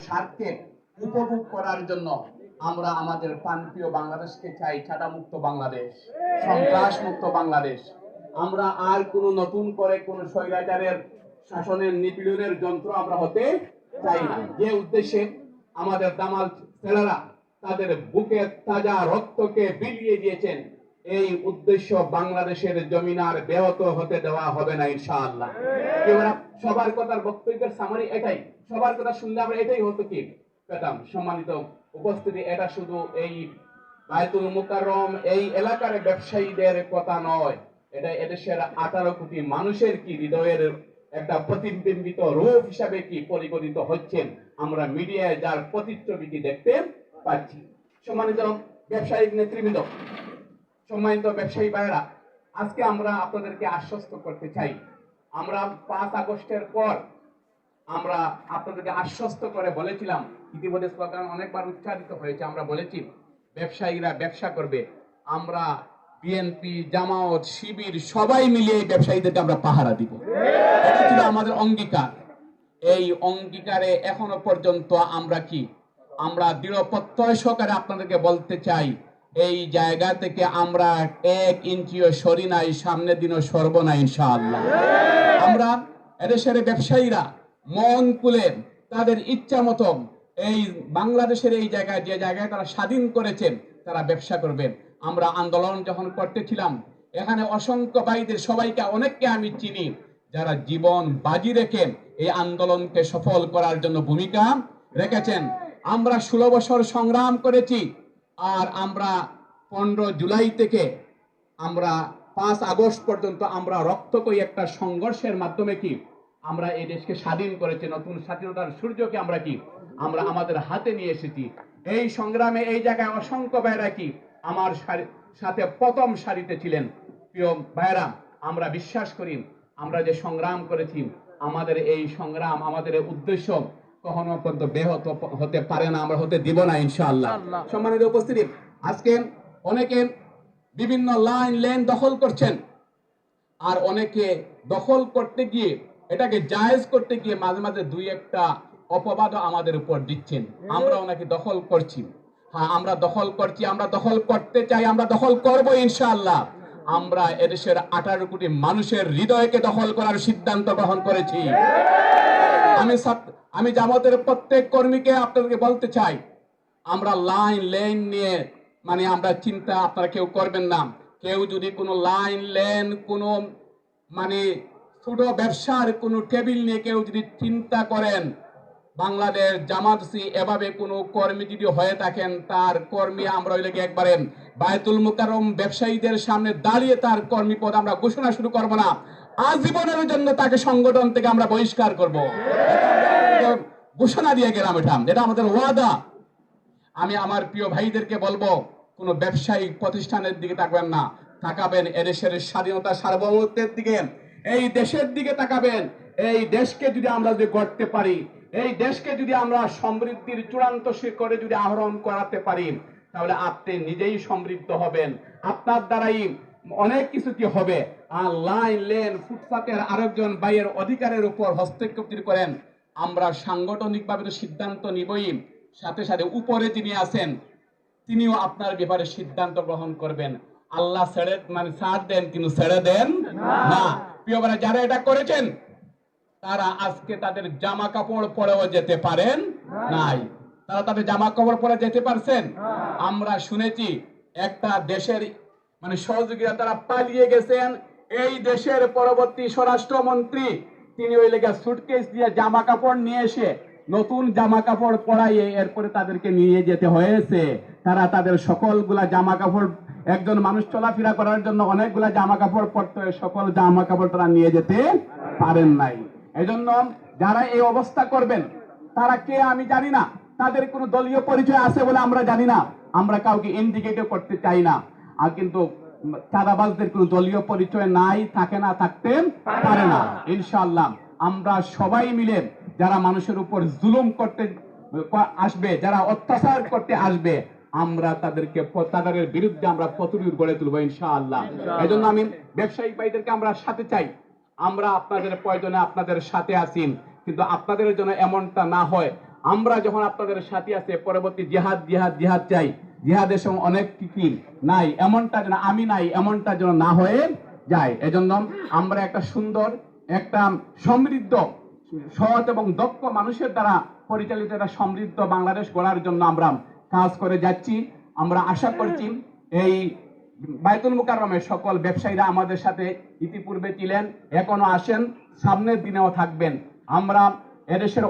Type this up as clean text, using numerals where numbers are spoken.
স্বার্থে উপভোগ করার জন্য আমরা আমাদের প্রান্তীয় বাংলাদেশকে চাই ছাড়ামুক্ত বাংলাদেশ, সন্ত্রাস মুক্ত বাংলাদেশ। আমরা আর কোনো নতুন করে কোনো স্বৈরাচারের শাসনের নিপীড়নের যন্ত্র আমরা হতে চাই না। যে উদ্দেশ্যে আমাদের দামাল ছেলেরা তাদের বুকের তাজা রক্তকে বিলিয়ে দিয়েছেন, এই উদ্দেশ্য বাংলাদেশের জমিন আর ব্যাহত হতে দেওয়া হবে না ইনশাআল্লাহ। সবার কথার বক্তব্যের সামারি এটাই, সবার কথা শুনলে আমরা এটাই হতো কি পেতাম। সম্মানিত উপস্থিতি, এটা শুধু এই বায়তুল মুকাররম এই এলাকার ব্যবসায়ীদের কথা নয়, এটা এদেশের 18 কোটি মানুষের কি হৃদয়ের একটা প্রতিবিম্বিত রূপ হিসাবে কি পরিগণিত হচ্ছেন আমরা মিডিয়ায় যার প্রতিচ্ছবিটি দেখতে পাচ্ছি। সম্মানিত ব্যবসায়িক নেতৃবৃন্দ, সম্মানিত ব্যবসায়ী ভাইরা, আজকে আমরা আপনাদেরকে আশ্বস্ত করতে চাই, আমরা 5 আগস্টের পর আমরা আপনাদেরকে আশ্বস্ত করে বলেছিলাম, ইতিমধ্যে স্লোগান অনেকবার উচ্চারিত হয়েছে, আমরা বলেছি ব্যবসায়ীরা ব্যবসা করবে, আমরা বিএনপি, জামায়াত, শিবির সবাই মিলিয়ে ব্যবসায়ীদেরকে আমরা পাহারা দিব। এটা ছিল আমাদের অঙ্গীকার। এই অঙ্গীকারে এখনো পর্যন্ত আমরা দৃঢ় প্রত্যয় সহকারে আপনাদেরকে বলতে চাই, এই জায়গা থেকে আমরা 1 ইঞ্চিও সরি নাই, সামনের দিনও সরব না ইনশাআল্লাহ। আমরা এদেশের ব্যবসায়ীরা মন খুলে তাদের ইচ্ছা মতো এই বাংলাদেশের এই জায়গায়, যে জায়গায় তারা স্বাধীন করেছেন, তারা ব্যবসা করবেন। আমরা আন্দোলন যখন করতেছিলাম, এখানে অসংখ্য ভাইদের সবাইকে, অনেককে আমি চিনি যারা জীবন বাজি রেখে এই আন্দোলনকে সফল করার জন্য ভূমিকা রেখেছেন। আমরা 16 বছর সংগ্রাম করেছি, আর আমরা 15 জুলাই থেকে আমরা 5 আগস্ট পর্যন্ত আমরা রক্তকয়ী একটা সংঘর্ষের মাধ্যমে আমরা এই দেশকে স্বাধীন করেছি। নতুন স্বাধীনতার সূর্যকে আমরা আমাদের হাতে নিয়ে এসেছি। এই সংগ্রামে এই জায়গায় অসংখ্য ভাইরা আমার সাথে প্রথম সারিতে ছিলেন। প্রিয় ভাইরা, আমরা বিশ্বাস করি আমরা যে সংগ্রাম করেছি, আমাদের এই সংগ্রাম, আমাদের উদ্দেশ্য কখনো পর্যন্ত ব্যাহত হতে পারে না, আমরা হতে দিব না ইনশাআল্লাহ। সম্মানিত উপস্থিতি, আজকে অনেকে বিভিন্ন লেন দখল করছেন, আর অনেকে দখল করতে গিয়ে, এটাকে জায়েজ করতে গিয়ে মাঝে মাঝে 2-1টা অপবাদ আমাদের উপর দিচ্ছেন। আমরা ওনাকে দখল করছি। হ্যাঁ, আমরা দখল করছি, আমরা দখল করতে চাই, আমরা দখল করব ইনশাআল্লাহ। আমরা এদেশের 18 কোটি মানুষের হৃদয়কে দখল করার সিদ্ধান্ত গ্রহণ করেছি। আমি জামাতের প্রত্যেক কর্মীকে আপনাদেরকে বলতে চাই, আমরা লেন নিয়ে আমরা চিন্তা আপনারা কেউ করবেন না। কেউ যদি কোনো লেন, কোনো ছোট ব্যবসার কোনো টেবিল নিয়ে কেউ যদি চিন্তা করেন, বাংলাদেশ জামাত এভাবে কোনো কর্মী যদি হয়ে থাকেন, তার কর্মী আমরা একবারে বায়তুল মুকাররম ব্যবসায়ীদের সামনে দাঁড়িয়ে তার কর্মী পদ আমরা ঘোষণা শুরু করব না, আজীবনের জন্য তাকে সংগঠন থেকে আমরা বহিষ্কার করব। ঘোষণা দিয়ে গেলাম, এটা আমাদের ওয়াদা। আমি আমার প্রিয় ভাইদেরকে বলবো, কোনো ব্যবসায়িক প্রতিষ্ঠানের দিকে তাকাবেন না, তাকাবেন এদেশের স্বাধীনতা সার্বভৌমত্বের দিকে, এই দেশের দিকে তাকাবেন। এই দেশকে যদি আমরা গড়তে পারি, এই দেশকে যদি আমরা সমৃদ্ধির চূড়ান্ত শিখরে যদি আহরণ করাতে পারি, তাহলে আপনি নিজেই সমৃদ্ধ হবেন, আপনার দ্বারাই অনেক কিছু হবে। আর লেন ফুটপাতের আরেকজন ভাইয়ের অধিকারের উপর হস্তক্ষেপ করেন, আমরা সাংগঠনিকভাবে সিদ্ধান্ত নিবই, সাথে সাথে উপরে যিনি আছেন তিনিও আপনার ব্যাপারে সিদ্ধান্ত গ্রহণ করবেন। আল্লাহ ছাড় দেন, কিন্তু ছেড়ে দেন না। প্রিয় ভাইরা, যারা এটা করেছেন তারা আজকে তাদের জামা কাপড় পরেও যেতে পারেন নাই, তারা তাদের জামা কাপড় পরে যেতে পারছেন। আমরা শুনেছি একটা দেশের সহযোগীরা তারা পালিয়ে গেছেন, এই দেশের পরবর্তী স্বরাষ্ট্রমন্ত্রী তিনি ওই লেগে সুটকেস দিয়ে জামা কাপড় নিয়ে এসে নতুন জামা কাপড় পরাইয়ে এরপরে তাদেরকে নিয়ে যেতে হয়েছে। তারা তাদের সকলগুলা জামা কাপড়, একজন মানুষ চলাফেরা করার জন্য অনেকগুলা জামা কাপড় পরতে হয়, সকল জামা কাপড় তারা নিয়ে যেতে পারেন নাই। এজন্য যারা এই অবস্থা করবেন তারা কে আমি জানি না, তাদের কোনো দলীয় পরিচয় আছে বলে আমরা জানি না, আমরা কাউকে ইন্ডিকেটও করতে চাই না। আর কিন্তু চাঁদাবাজদের কোনো দলীয় পরিচয় নাই, থাকে না, থাকতে পারে না। ইনশাআল্লাহ আমরা সবাই মিলে যারা মানুষের উপর জুলুম করতে আসবে, যারা অত্যাচার করতে আসবে, আমরা তাদের বিরুদ্ধে আমরা প্রতিরোধ গড়ে তুলবো ইনশাআল্লাহ। এজন্য আমি ব্যবসায়িক ভাইদেরকে আমরা সাথে চাই, আমরা আপনাদের প্রয়োজনে আপনাদের সাথে আছি, কিন্তু আপনাদের জন্য এমনটা না হয় আমরা যখন আপনাদের সাথে আছে পরবর্তী জিহাদ জিহাদ জিহাদ চাই, জিহাদের সময় অনেক কি নাই এমনটা যেন আমি নাই এমনটা যেন না হয়ে যায়। এজন্য আমরা একটা সুন্দর একটা সমৃদ্ধ সৎ এবং দক্ষ মানুষের দ্বারা পরিচালিত একটা সমৃদ্ধ বাংলাদেশ গড়ার জন্য আমরা কাজ করে যাচ্ছি। আমরা আশা করছি এই বাইতুল মুকাররমের সকল ব্যবসায়ীরা আমাদের সাথে ইতিপূর্বে ছিলেন, এখনো আসেন, সামনের দিনেও থাকবেন। আমরা এদেশের